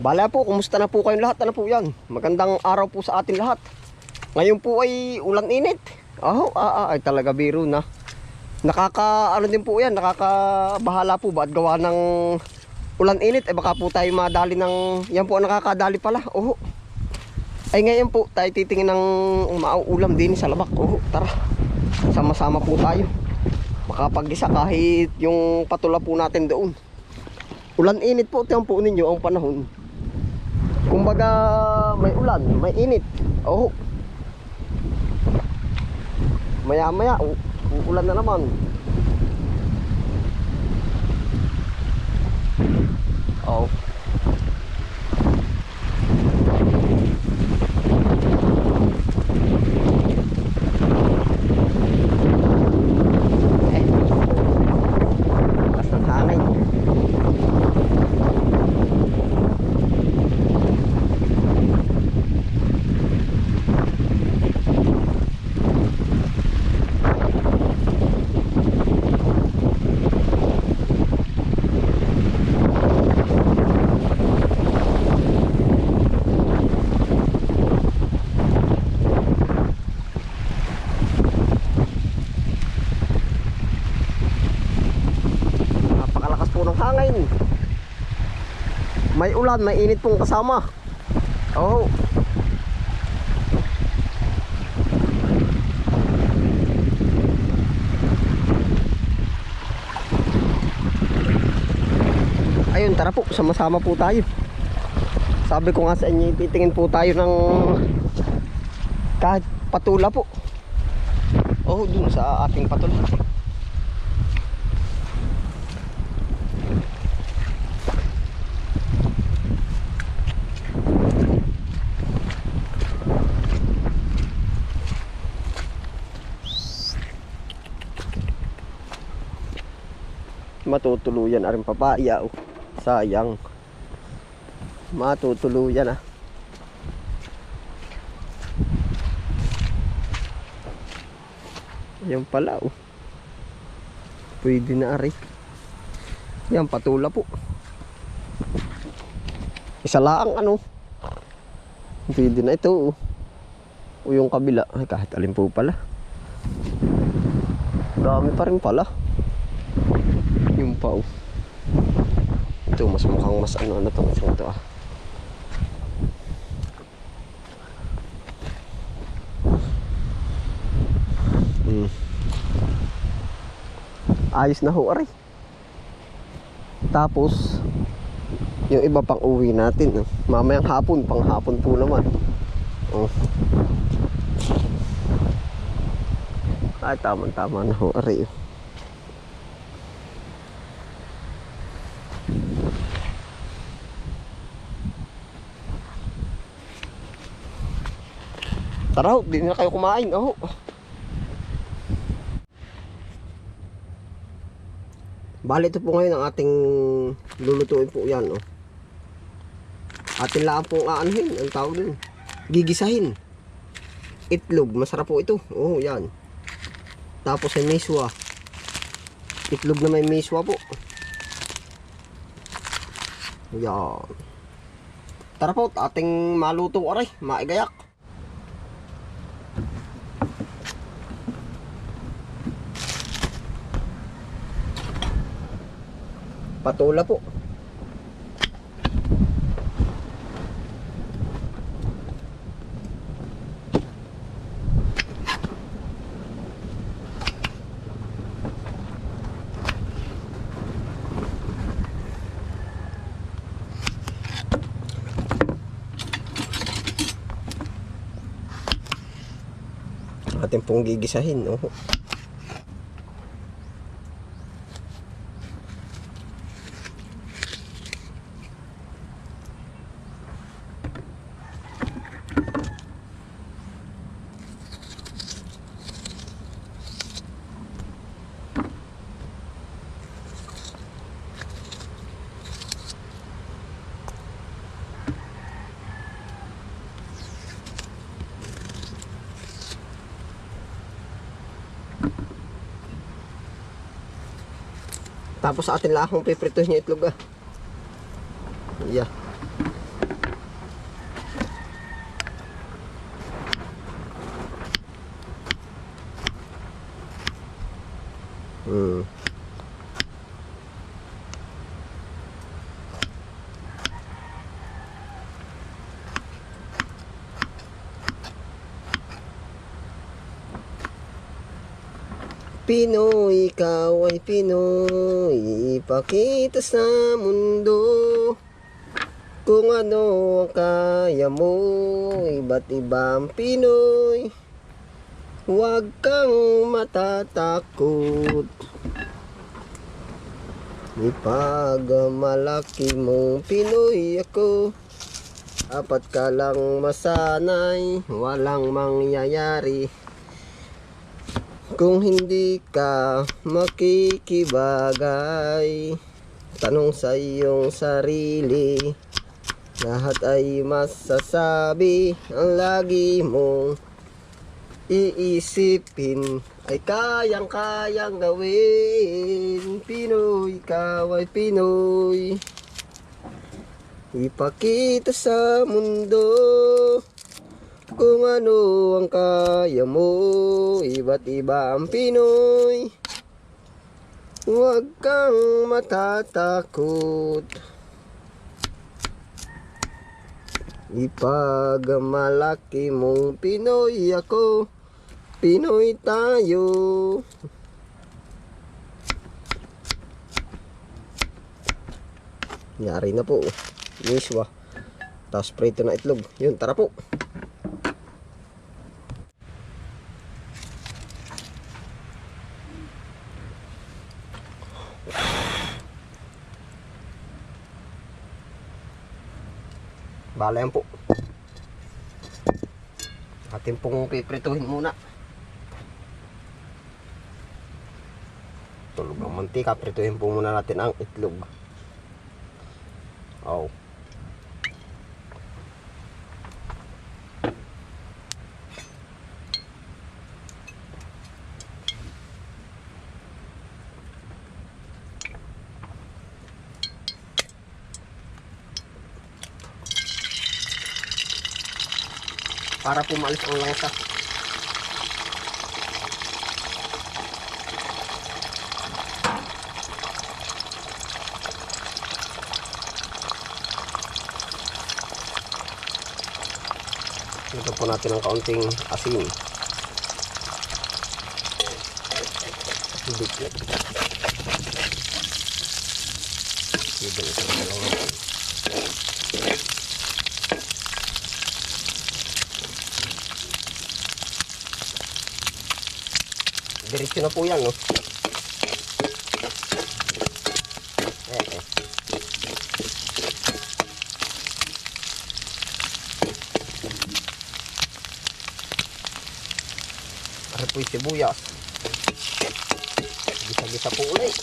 Bala po, kumusta na po kayong lahat? Ano po yan? Magandang araw po sa atin lahat. Ngayon po ay ulan init. Ay talaga biro na. Ano din po yan, nakakabahala po ba at gawa ng ulan init. Baka po tayo madali ng, yan po ang nakakadali pala. Ay ngayon po tayo titingin ng mauulam din sa labak. Tara, sama-sama po tayo. Makapag-isa kahit yung patula po natin doon. Ulan init po, tiyan po ninyo ang panahon. Kumbaga may ulan, may init. Maya-maya uulan na naman. Lakas ng hangin. Hangin. May ulan, may init pong kasama. Ayun, tara po, sama-sama po tayo. Sabi ko nga sa inyo, titingin po tayo ng kahit patula po. Dun sa ating patula. Matutuluyan aring papaya. Sayang. Matutuluyan Yan pala pwede na ari. Yan patula po. Isa lang pwede na ito yung kabila. Ay kahit alin po pala. Dami pa rin pala. Yung pa ito mas mukhang mas to isang to Ayos na ho aray. Tapos yung iba pang uwi natin mamayang hapon, pang hapon po naman. Ay tama na ho aray. Tara ho, di na kayo kumain. Bali ito po ngayon ang ating lulutuin po yan. Atin lang po aanuhin, ang tawag din, gigisahin. Itlog, masarap po ito. Yan. Tapos ay miswa. Itlog na may miswa po. Yan. Tara po, ating maluto aray, maigayak. Patula po. Atin pong gigisahin. Tapos sa atin lang akong piprituhin yung itlog. Yeah. Pinoy, ikaw ay Pinoy, ipakita sa mundo kung ano ang kaya mo. Iba't ibang Pinoy, huwag kang matatakot. Ipagmalaki mong Pinoy ako. Apat ka lang masanay, walang mangyayari kung hindi ka makikibagay. Tanong sa iyong sarili, lahat ay masasabi. Ang lagi mong iisipin ay kayang-kayang gawin. Pinoy, ikaw ay Pinoy, ipakita sa mundo kung ano ang kaya mo. Iba't iba ang Pinoy, huwag kang matatakot. Ipagmalaki mong Pinoy ako, Pinoy tayo. Yari na po, miswa. Tapos prito na itlog. Yun, tara po. Bala yan po. Atin pong piprituhin muna. Tulog ng mantika, prituhin po muna natin ang itlog. Oh. Para pumalis ang langsa. Ito po natin ng kaunting asin. Dikit. Diretso na po yan, no? Ano po yung sibuyas? Gisa-gisa po ulit.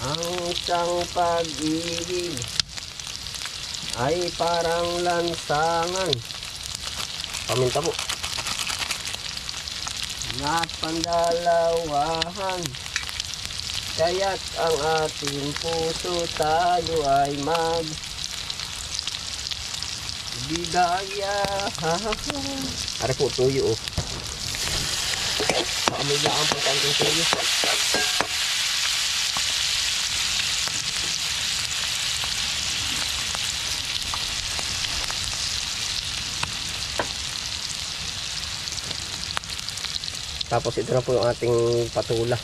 Ang isang pag-ibig ay parang lansangan. Paminta po. Na pandalawahan, kaya't ang ating puso tayo ay magbigaya. Ari po, tuyo oh. Paamoy lang ang pagkantong tuyo. Tapos ito na po yung ating patula.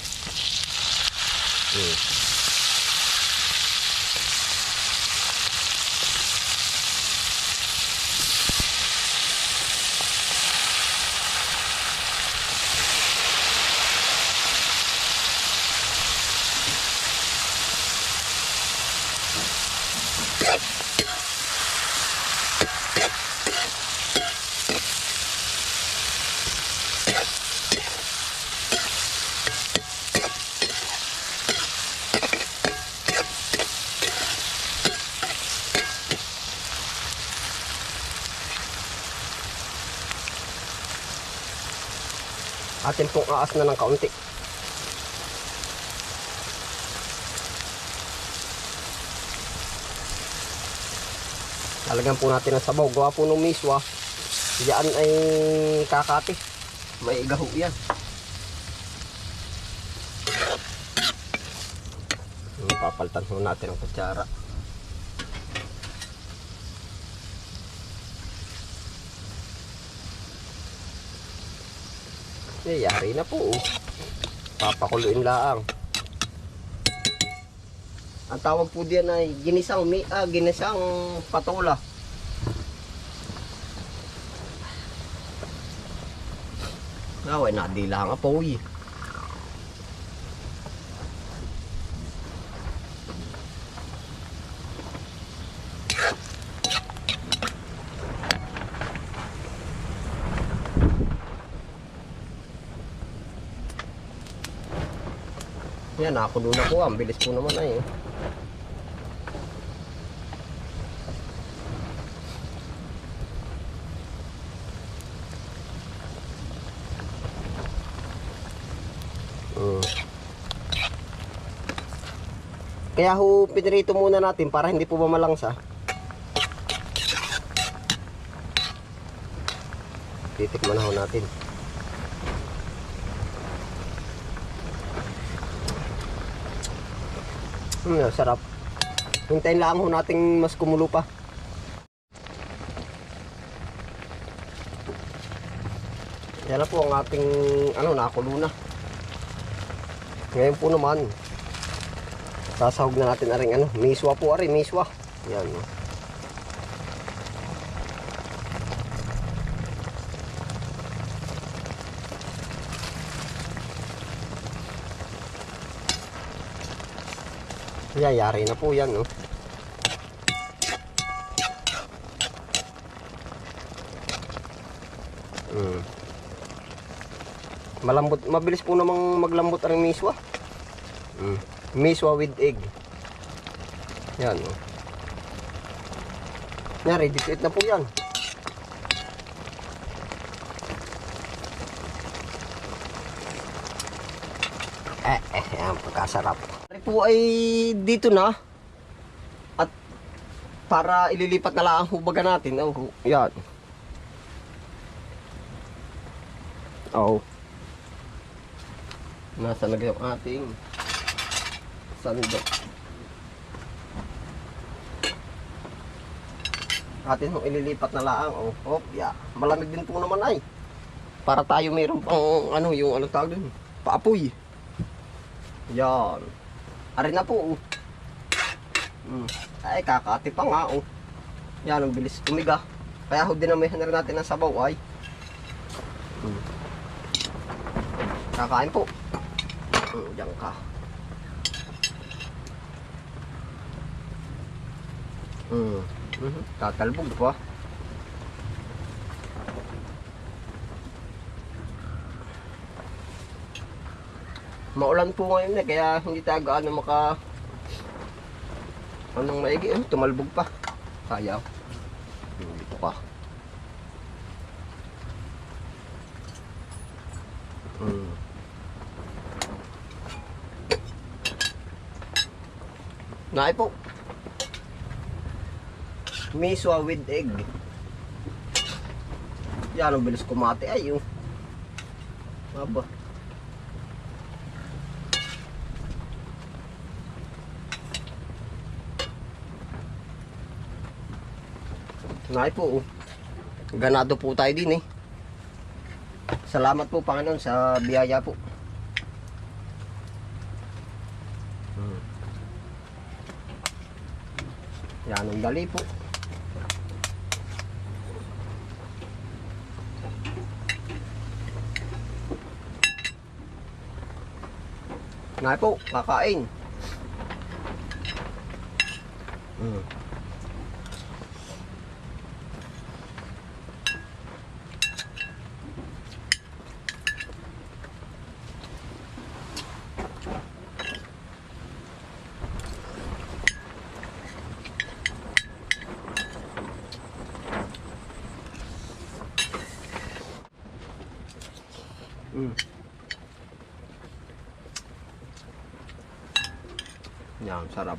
Atin pong aas na ng kaunti. Lalagyan po natin ng sabaw. Gawa po ng miswa. Diyan ay kakati. May gaho yan. Papalitan ho natin ang kutsara. Yari na po. Papakuluin laang. Ang tawag po diyan ay ginisang patola. Naway nadila nga po. Yan, nakakulo na po. Ang bilis po naman ay. Kaya ho, pinirito muna natin para hindi po ba malangsa. Titikman ho natin. Sarap. Hintayin lang ho nating mas kumulo pa. Yan na po ang ating nakulo na. Ngayon po naman sasahog na natin aring miswa po, miswa. Yan. Yari na po yan, no. Malambot, mabilis po namang maglambot ang miswa. Miswa with egg. Yan, no. Yan, ready to eat na po yan. Yan, pagkasarap. Po ay dito na. At para ililipat na lang ang hubaga natin. Oh, yan. Oh. Nasa lagay ang ating sandok. Atin hong ililipat na lang. Oh, yeah. Malamig din po naman ay. Para tayo mayroon pang yung tawag dun, paapoy. Yan. Ari na po. Ay, kakati pa nga. Yan, ang bilis tumiga. Kaya ho dinamihan na rin natin ang sabaw ay. Kakain po. Diyan ka. Tatalbog pa. Maulan po ngayon kaya hindi tayo gaano maigi. Tumalbog pa. Kaya. Dito ka. Naay po. Miswa with egg. Yan ang bilis kumati ay Aba. Naay po. Ganado po tayo din Salamat po Panginoon sa biyaya po. Yan ang dali po. Naay po, kakain. Yan, sarap.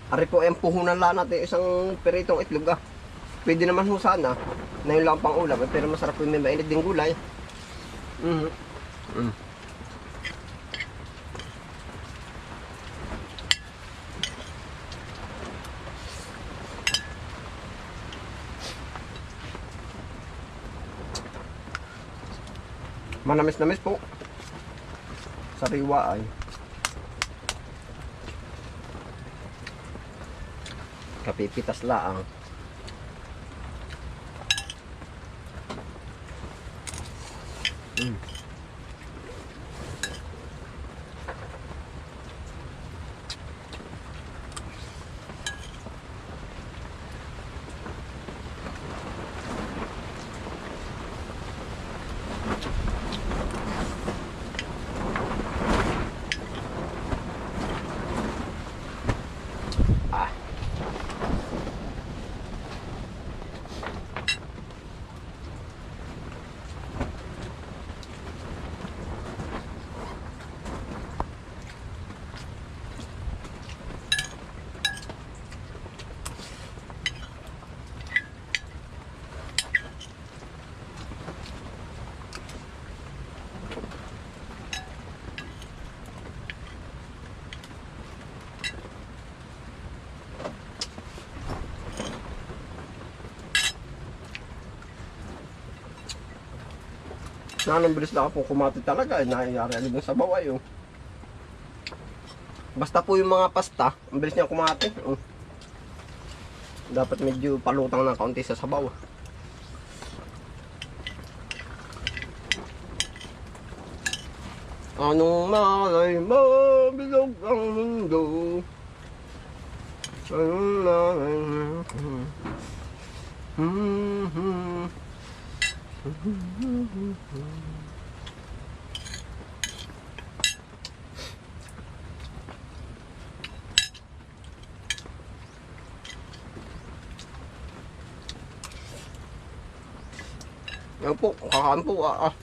Ari po ay ang puhunan lang natin isang peritong itlog ah. Pwede naman ho sana na yun lang pang ulam, pero masarap po yung may mainit ding gulay. Mm. Mm. Manamis-namis po. Sariwa ay. Kapipitas laang. Mm. Ah. Nanang bilis na ako kumati talaga. Nangyayari agad yung sabaw ay oh. Basta po yung mga pasta, ang bilis niya kumati. Oh. Dapat medyo palutang ng kaunti sa sabaw. Anong malay mabilog ang mundo? Anong malay Yan po, kakaan po ah.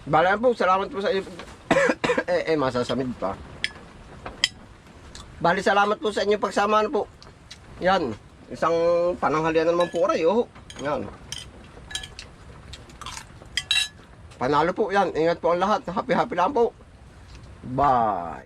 Bala po, salamat po sa inyo. Masasamid pa. Bali, salamat po sa inyo pagsama po. Yan, isang pananghalian naman po rin, oh. Yan. Panalo po yan. Ingat po ang lahat. Happy lang po. Bye.